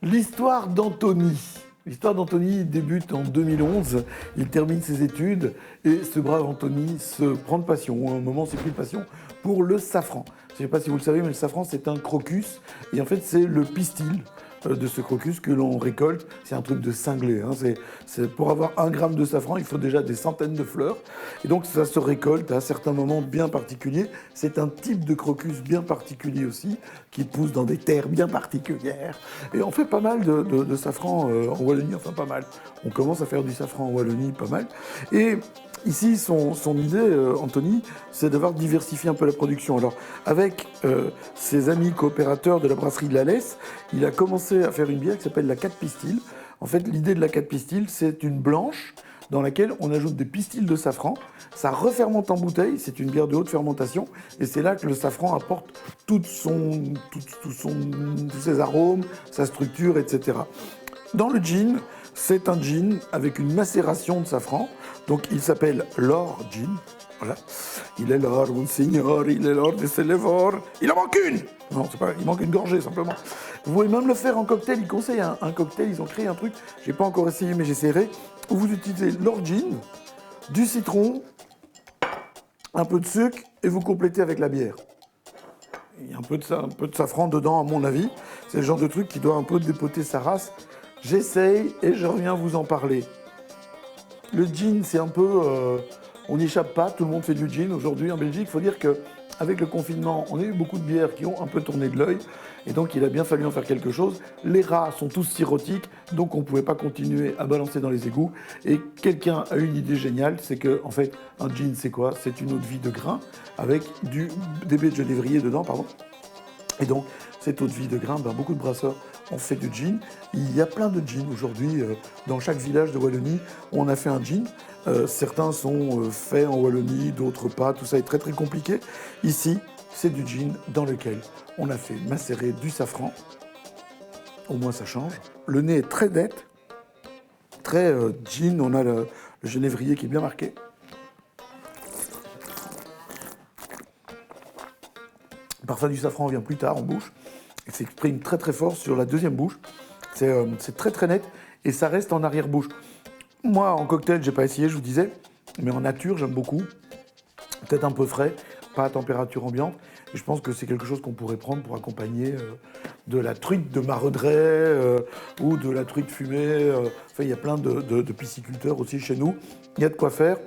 L'histoire d'Anthony. L'histoire d'Anthony débute en 2011, il termine ses études et ce brave Anthony se prend de passion, à un moment s'est pris de passion pour le safran. Je ne sais pas si vous le savez, mais le safran c'est un crocus et en fait c'est le pistil de ce crocus que l'on récolte. C'est un truc de cinglé. Hein. Pour avoir 1 gramme de safran, il faut déjà des centaines de fleurs. Et donc ça se récolte à certains moments bien particuliers. C'est un type de crocus bien particulier aussi, qui pousse dans des terres bien particulières. Et on fait pas mal de safran en Wallonie, enfin pas mal. On commence à faire du safran en Wallonie, pas mal. Et ici, son idée, Anthony, c'est d'avoir diversifié un peu la production. Alors, avec ses amis coopérateurs de la brasserie de la Lesse, il a commencé à faire une bière qui s'appelle la 4 Pistils. En fait, l'idée de la 4 Pistils, c'est une blanche dans laquelle on ajoute des pistils de safran. Ça refermente en bouteille, c'est une bière de haute fermentation, et c'est là que le safran apporte tous ses arômes, sa structure, etc. Dans le gin, c'est un gin avec une macération de safran, donc il s'appelle l'or gin. Voilà. Il est l'or, mon seigneur, il est l'or de Célévore. Il en manque une. Non, c'est pas, il manque une gorgée simplement. Vous pouvez même le faire en cocktail, ils conseillent un cocktail, ils ont créé un truc, j'ai pas encore essayé mais j'essaierai, où vous utilisez l'or gin, du citron, un peu de sucre et vous complétez avec la bière. Il y a un peu de safran dedans à mon avis, c'est le genre de truc qui doit un peu dépoter sa race. J'essaye et je reviens vous en parler. Le gin, c'est un peu... on n'y échappe pas, tout le monde fait du gin. Aujourd'hui, en Belgique, il faut dire qu'avec le confinement, on a eu beaucoup de bières qui ont un peu tourné de l'œil. Et donc, il a bien fallu en faire quelque chose. Les rats sont tous cirrhotiques, donc on ne pouvait pas continuer à balancer dans les égouts. Et quelqu'un a une idée géniale, c'est que, en fait, un gin, c'est quoi? C'est une eau-de-vie de grain avec des baies de genévrier dedans, pardon. Et donc, cette eau-de-vie de grain, beaucoup de brasseurs ont fait du gin. Il y a plein de gins aujourd'hui. Dans chaque village de Wallonie, on a fait un gin. Certains sont faits en Wallonie, d'autres pas. Tout ça est très très compliqué. Ici, c'est du gin dans lequel on a fait macérer du safran. Au moins, ça change. Le nez est très net, très gin. On a le genévrier qui est bien marqué. Le parfum du safran vient plus tard en bouche. Il s'exprime très très fort sur la deuxième bouche. C'est très très net et ça reste en arrière-bouche. Moi, en cocktail, j'ai pas essayé, je vous disais, mais en nature, j'aime beaucoup. Peut-être un peu frais, pas à température ambiante. Et je pense que c'est quelque chose qu'on pourrait prendre pour accompagner de la truite de Maredret ou de la truite fumée. Enfin, il y a plein de pisciculteurs aussi chez nous. Il y a de quoi faire.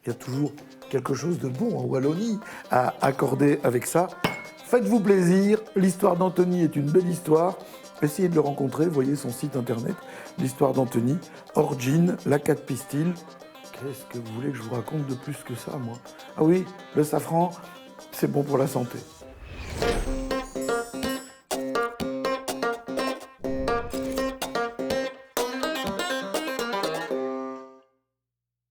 Il y a toujours quelque chose de bon en Wallonie à accorder avec ça. Faites-vous plaisir, l'histoire d'Anthony est une belle histoire. Essayez de le rencontrer, voyez son site internet, l'histoire d'Anthony, Origin, la 4 Pistils. Qu'est-ce que vous voulez que je vous raconte de plus que ça, moi? Ah oui, le safran, c'est bon pour la santé.